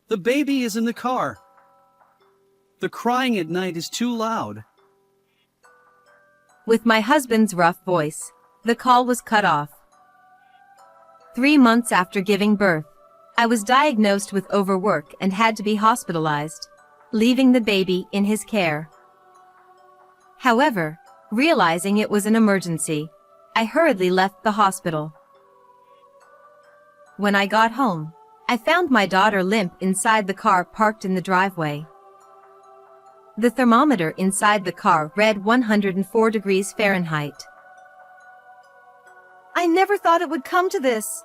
The baby is in the car. The crying at night is too loud. With my husband's rough voice, the call was cut off. 3 months after giving birth, I was diagnosed with overwork and had to be hospitalized, leaving the baby in his care. However, realizing it was an emergency, I hurriedly left the hospital. When I got home, I found my daughter limp inside the car parked in the driveway. The thermometer inside the car read 104 degrees Fahrenheit. I never thought it would come to this.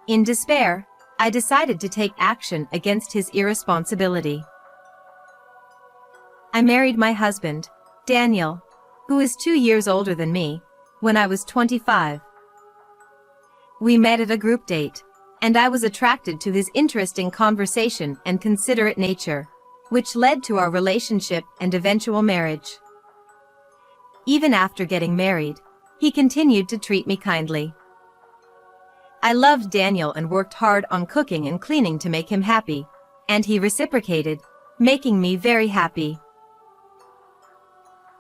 In despair, I decided to take action against his irresponsibility. I married my husband, Daniel, who is 2 years older than me, when I was 25. We met at a group date, and I was attracted to his interesting conversation and considerate nature, which led to our relationship and eventual marriage. Even after getting married, he continued to treat me kindly. I loved Daniel and worked hard on cooking and cleaning to make him happy, and he reciprocated, making me very happy.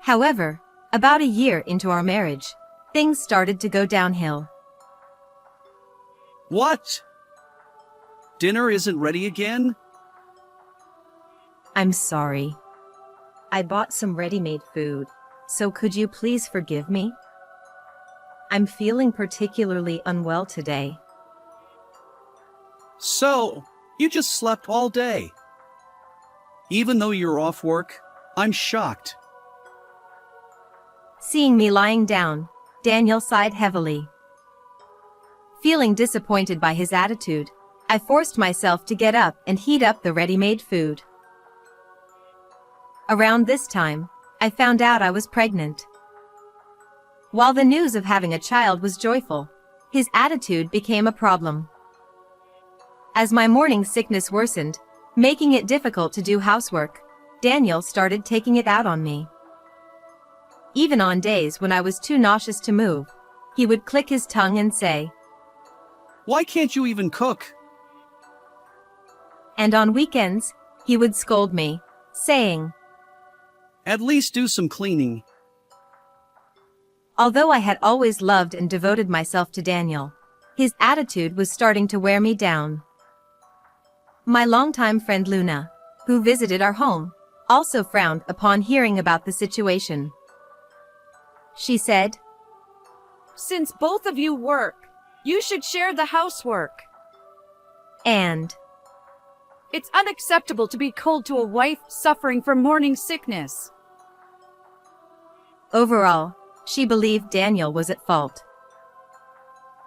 However, about a year into our marriage, things started to go downhill. What? Dinner isn't ready again? I'm sorry. I bought some ready-made food, so could you please forgive me? I'm feeling particularly unwell today. So, you just slept all day. Even though you're off work, I'm shocked. Seeing me lying down, Daniel sighed heavily. Feeling disappointed by his attitude, I forced myself to get up and heat up the ready-made food. Around this time, I found out I was pregnant. While the news of having a child was joyful, his attitude became a problem. As my morning sickness worsened, making it difficult to do housework, Daniel started taking it out on me. Even on days when I was too nauseous to move, he would click his tongue and say, Why can't you even cook? And on weekends, he would scold me, saying, At least do some cleaning. Although I had always loved and devoted myself to Daniel, his attitude was starting to wear me down. My longtime friend Luna, who visited our home, also frowned upon hearing about the situation. She said, Since both of you work, you should share the housework. And It's unacceptable to be cold to a wife suffering from morning sickness. overall, she believed Daniel was at fault.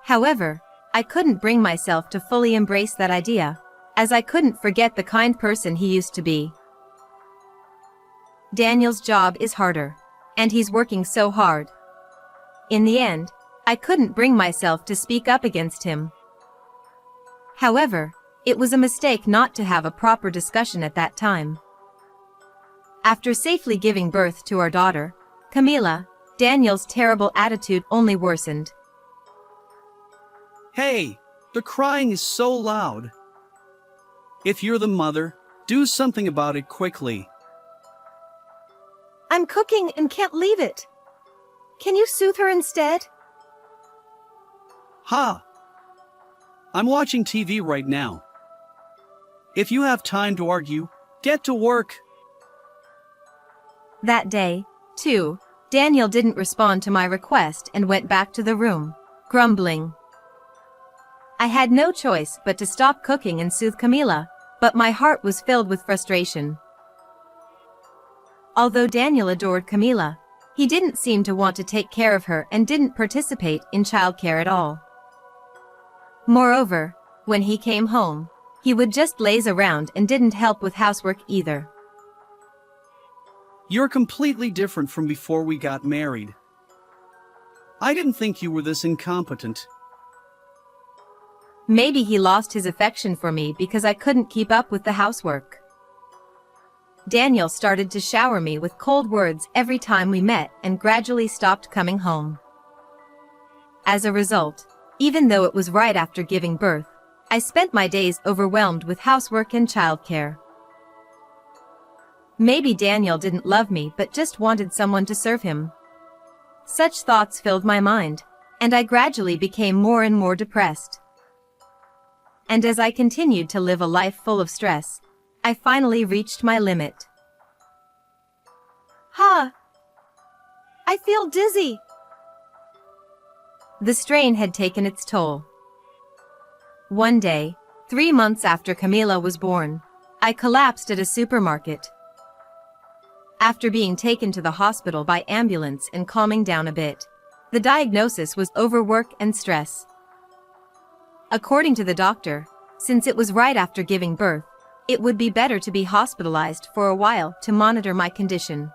However, I couldn't bring myself to fully embrace that idea, as I couldn't forget the kind person he used to be. Daniel's job is harder, and he's working so hard. In the end, I couldn't bring myself to speak up against him. However, it was a mistake not to have a proper discussion at that time. After safely giving birth to our daughter, Camila, Daniel's terrible attitude only worsened. Hey, the crying is so loud. If you're the mother, do something about it quickly. I'm cooking and can't leave it. Can you soothe her instead? Ha! I'm watching TV right now. If you have time to argue, get to work. That day, too, Daniel didn't respond to my request and went back to the room, grumbling. I had no choice but to stop cooking and soothe Camila, but my heart was filled with frustration. Although Daniel adored Camila, he didn't seem to want to take care of her and didn't participate in childcare at all. Moreover, when he came home, he would just laze around and didn't help with housework either. You're completely different from before we got married. I didn't think you were this incompetent. Maybe he lost his affection for me because I couldn't keep up with the housework. Daniel started to shower me with cold words every time we met and gradually stopped coming home. As a result, even though it was right after giving birth, I spent my days overwhelmed with housework and childcare. Maybe Daniel didn't love me but just wanted someone to serve him. Such thoughts filled my mind, and I gradually became more and more depressed. And as I continued to live a life full of stress, I finally reached my limit. I feel dizzy. The strain had taken its toll. One day, 3 months after Camila was born, I collapsed at a supermarket. After being taken to the hospital by ambulance and calming down a bit, the diagnosis was overwork and stress. According to the doctor, since it was right after giving birth, it would be better to be hospitalized for a while to monitor my condition.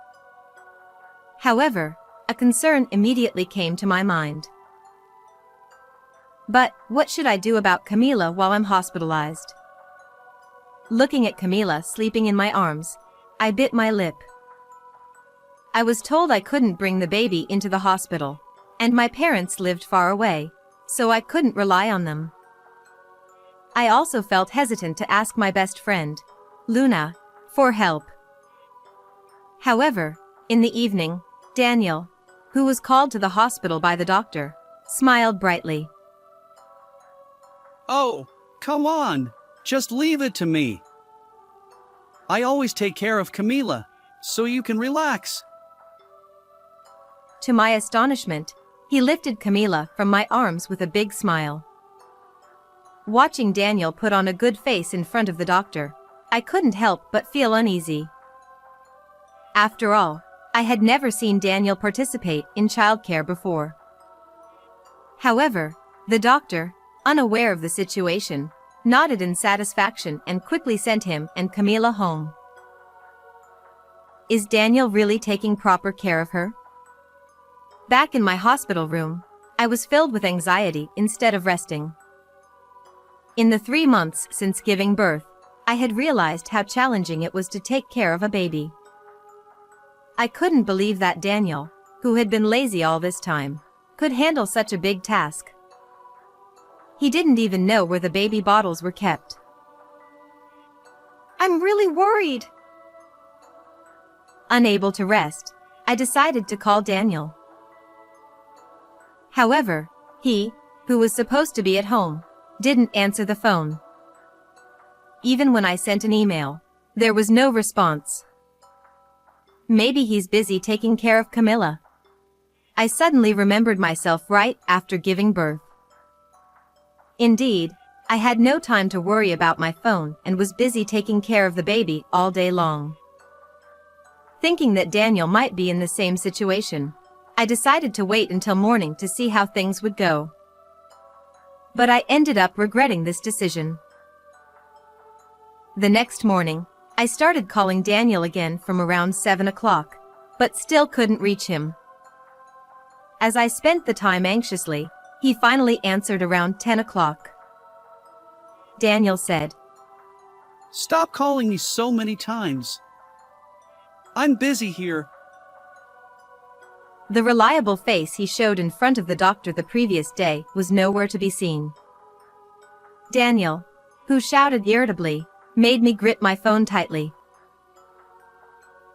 However, a concern immediately came to my mind. But what should I do about Camila while I'm hospitalized? Looking at Camila sleeping in my arms, I bit my lip. I was told I couldn't bring the baby into the hospital, and my parents lived far away, so I couldn't rely on them. I also felt hesitant to ask my best friend, Luna, for help. However, in the evening, Daniel, who was called to the hospital by the doctor, smiled brightly. Oh, come on. Just leave it to me. I always take care of Camila, so you can relax. To my astonishment, he lifted Camila from my arms with a big smile. Watching Daniel put on a good face in front of the doctor, I couldn't help but feel uneasy. After all, I had never seen Daniel participate in childcare before. However, the doctor, unaware of the situation, nodded in satisfaction and quickly sent him and Camila home. Is Daniel really taking proper care of her? Back in my hospital room, I was filled with anxiety instead of resting. In the 3 months since giving birth, I had realized how challenging it was to take care of a baby. I couldn't believe that Daniel, who had been lazy all this time, could handle such a big task. He didn't even know where the baby bottles were kept. I'm really worried. Unable to rest, I decided to call Daniel. However, he, who was supposed to be at home, didn't answer the phone. Even when I sent an email, there was no response. Maybe he's busy taking care of Camila. I suddenly remembered myself right after giving birth. Indeed, I had no time to worry about my phone and was busy taking care of the baby all day long. Thinking that Daniel might be in the same situation, I decided to wait until morning to see how things would go. But I ended up regretting this decision. The next morning, I started calling Daniel again from around 7 o'clock, but still couldn't reach him. As I spent the time anxiously, he finally answered around 10 o'clock. Daniel said, Stop calling me so many times. I'm busy here. The reliable face he showed in front of the doctor the previous day was nowhere to be seen. Daniel, who shouted irritably, made me grip my phone tightly.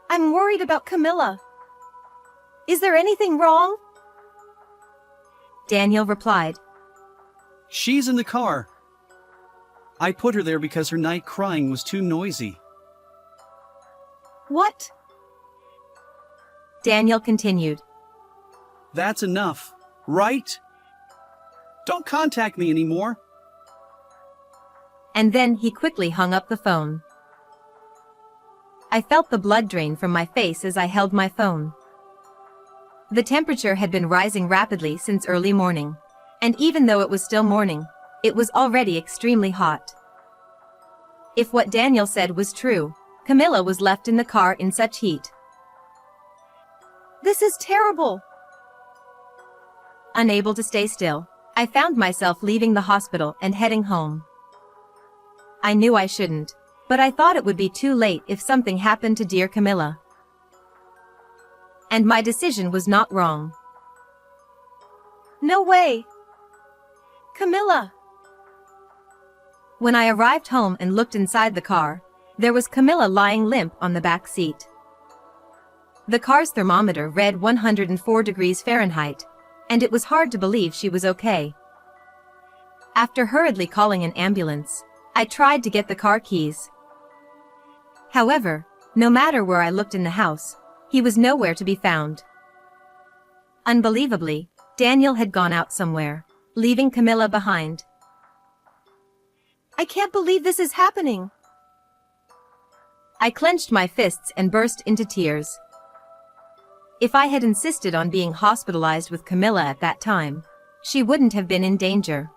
I'm worried about Camila. Is there anything wrong? Daniel replied, She's in the car. I put her there because her night crying was too noisy. What? Daniel continued, That's enough, right? Don't contact me anymore. and then he quickly hung up the phone. I felt the blood drain from my face as I held my phone. The temperature had been rising rapidly since early morning, and even though it was still morning, it was already extremely hot. If what Daniel said was true, Camila was left in the car in such heat. This is terrible! Unable to stay still, I found myself leaving the hospital and heading home. I knew I shouldn't, but I thought it would be too late if something happened to dear Camila. And my decision was not wrong. No way! Camila! When I arrived home and looked inside the car, there was Camilla lying limp on the back seat. The car's thermometer read 104 degrees Fahrenheit, and it was hard to believe she was okay. After hurriedly calling an ambulance, I tried to get the car keys. However, no matter where I looked in the house, he was nowhere to be found. Unbelievably, Daniel had gone out somewhere, leaving Camilla behind. I can't believe this is happening. I clenched my fists and burst into tears. If I had insisted on being hospitalized with Camilla at that time, she wouldn't have been in danger.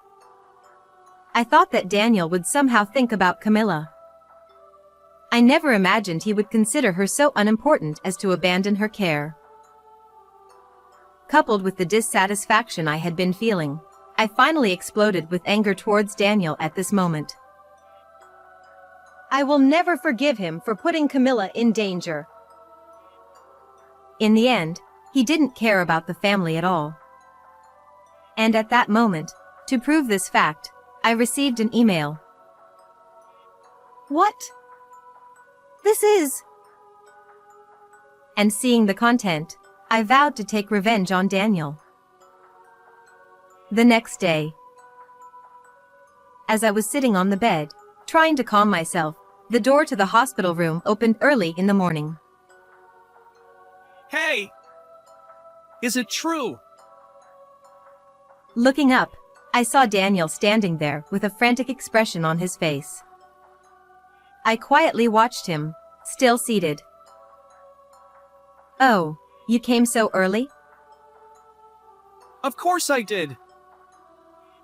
I thought that Daniel would somehow think about Camilla. I never imagined he would consider her so unimportant as to abandon her care. Coupled with the dissatisfaction I had been feeling, I finally exploded with anger towards Daniel at this moment. I will never forgive him for putting Camilla in danger. In the end, he didn't care about the family at all. And at that moment, to prove this fact, I received an email. What? This is... And seeing the content, I vowed to take revenge on Daniel. The next day, as I was sitting on the bed, trying to calm myself, the door to the hospital room opened early in the morning. Hey! Is it true? Looking up, I saw Daniel standing there with a frantic expression on his face. I quietly watched him, still seated. Oh, you came so early? Of course I did.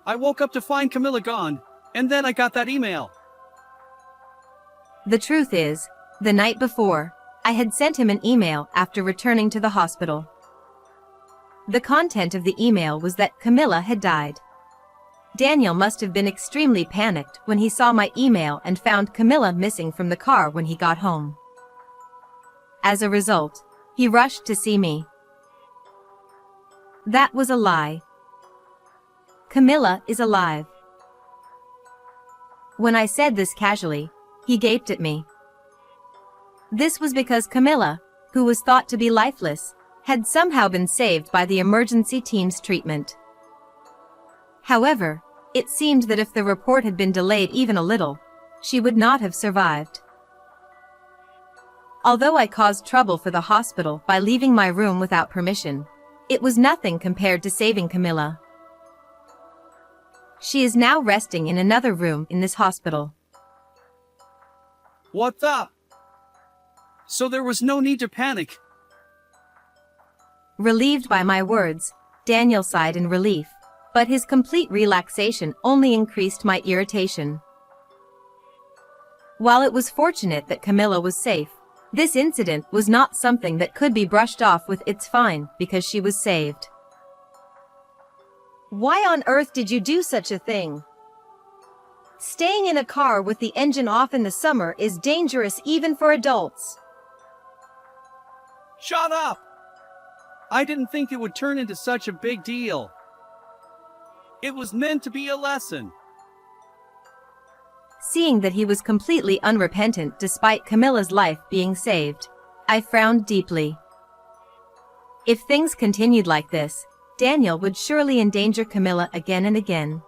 I woke up to find Camilla gone, and then I got that email. The truth is, the night before, I had sent him an email after returning to the hospital. The content of the email was that Camilla had died. Daniel must have been extremely panicked when he saw my email and found Camilla missing from the car when he got home. As a result, he rushed to see me. That was a lie. Camilla is alive. When I said this casually, he gaped at me. This was because Camilla, who was thought to be lifeless, had somehow been saved by the emergency team's treatment. However, it seemed that if the report had been delayed even a little, she would not have survived. Although I caused trouble for the hospital by leaving my room without permission, it was nothing compared to saving Camilla. She is now resting in another room in this hospital. What the? So there was no need to panic. Relieved by my words, Daniel sighed in relief, but his complete relaxation only increased my irritation. While it was fortunate that Camilla was safe, this incident was not something that could be brushed off with "it's fine" because she was saved. Why on earth did you do such a thing? Staying in a car with the engine off in the summer is dangerous even for adults. Shut up! I didn't think it would turn into such a big deal. It was meant to be a lesson. Seeing that he was completely unrepentant despite Camilla's life being saved, I frowned deeply. If things continued like this, Daniel would surely endanger Camilla again and again.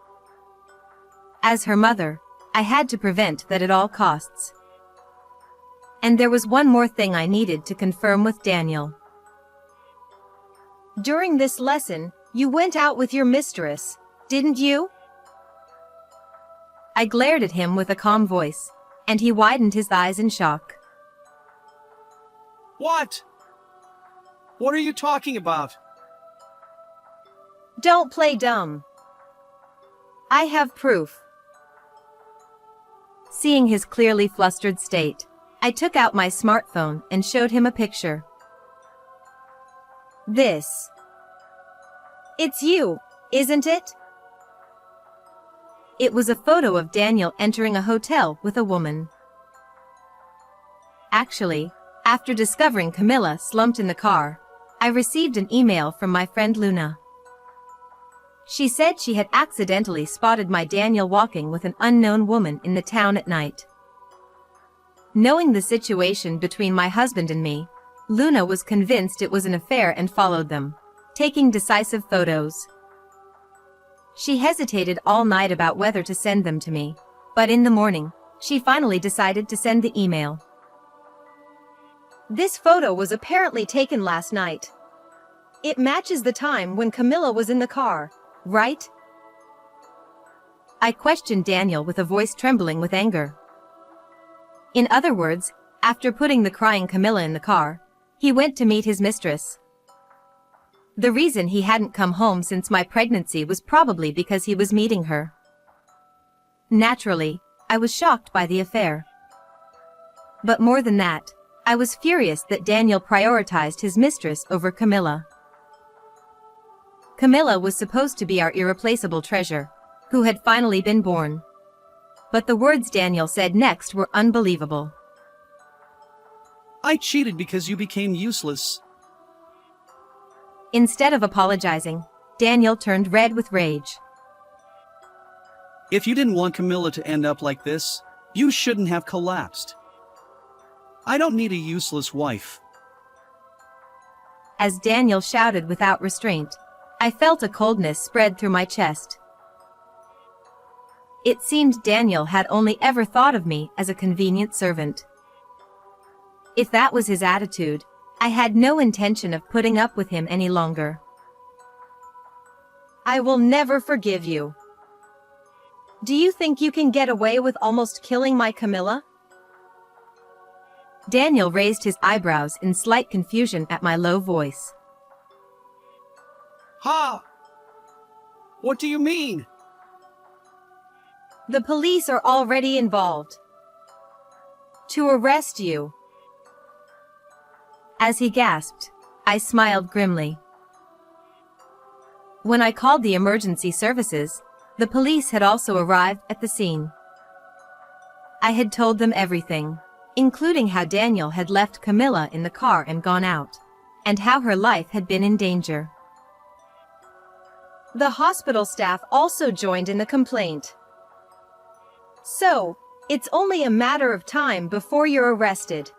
As her mother, I had to prevent that at all costs. And there was one more thing I needed to confirm with Daniel. During this lesson, you went out with your mistress, didn't you? I glared at him with a calm voice, and he widened his eyes in shock. What? What are you talking about? Don't play dumb. I have proof. Seeing his clearly flustered state, I took out my smartphone and showed him a picture. This. It's you, isn't it? It was a photo of Daniel entering a hotel with a woman. Actually, after discovering Camilla slumped in the car, I received an email from my friend Luna. She said she had accidentally spotted my Daniel walking with an unknown woman in the town at night. Knowing the situation between my husband and me, Luna was convinced it was an affair and followed them, taking decisive photos. She hesitated all night about whether to send them to me, but in the morning, she finally decided to send the email. This photo was apparently taken last night. It matches the time when Camilla was in the car, right? I questioned Daniel with a voice trembling with anger. In other words, after putting the crying Camilla in the car, he went to meet his mistress. The reason he hadn't come home since my pregnancy was probably because he was meeting her. Naturally, I was shocked by the affair. But more than that, I was furious that Daniel prioritized his mistress over Camilla. Camilla was supposed to be our irreplaceable treasure, who had finally been born. But the words Daniel said next were unbelievable. I cheated because you became useless. Instead of apologizing, Daniel turned red with rage. If you didn't want Camilla to end up like this, you shouldn't have collapsed. I don't need a useless wife. As Daniel shouted without restraint, I felt a coldness spread through my chest. It seemed Daniel had only ever thought of me as a convenient servant. If that was his attitude, I had no intention of putting up with him any longer. I will never forgive you. Do you think you can get away with almost killing my Camilla? Daniel raised his eyebrows in slight confusion at my low voice. Ha! What do you mean? The police are already involved. To arrest you. As he gasped, I smiled grimly. When I called the emergency services, the police had also arrived at the scene. I had told them everything, including how Daniel had left Camilla in the car and gone out, and how her life had been in danger. The hospital staff also joined in the complaint. So, it's only a matter of time before you're arrested.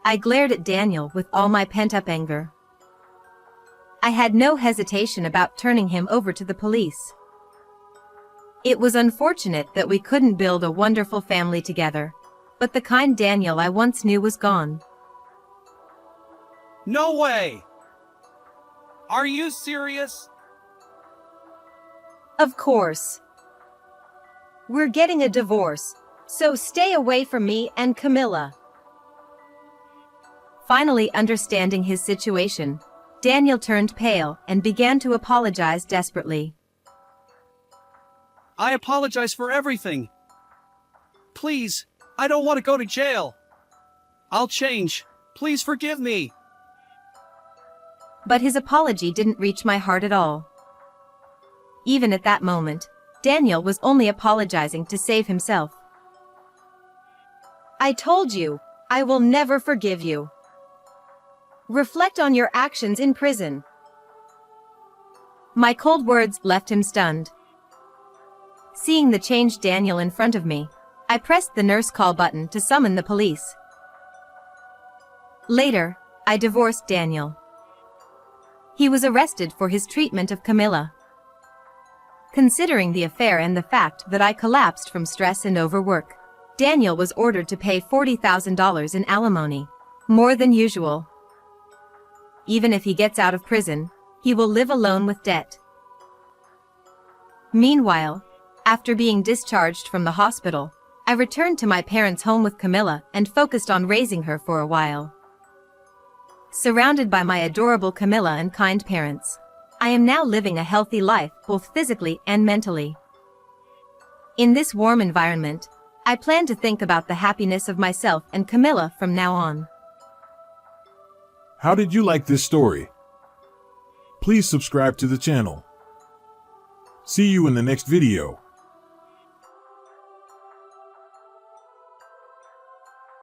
I glared at Daniel with all my pent-up anger. I had no hesitation about turning him over to the police. It was unfortunate that we couldn't build a wonderful family together, but the kind Daniel I once knew was gone. No way! Are you serious? Of course. We're getting a divorce, so stay away from me and Camilla. Finally understanding his situation, Daniel turned pale and began to apologize desperately. I apologize for everything. Please, I don't want to go to jail. I'll change. Please forgive me. But his apology didn't reach my heart at all. Even at that moment, Daniel was only apologizing to save himself. I told you, I will never forgive you. Reflect on your actions in prison. My cold words left him stunned. Seeing the changed Daniel in front of me, I pressed the nurse call button to summon the police. Later, I divorced Daniel. He was arrested for his treatment of Camilla. Considering the affair and the fact that I collapsed from stress and overwork, Daniel was ordered to pay $40,000 in alimony, more than usual. Even if he gets out of prison, he will live alone with debt. Meanwhile, after being discharged from the hospital, I returned to my parents' home with Camilla and focused on raising her for a while. Surrounded by my adorable Camilla and kind parents, I am now living a healthy life both physically and mentally. In this warm environment, I plan to think about the happiness of myself and Camilla from now on. How did you like this story? Please subscribe to the channel. See you in the next video.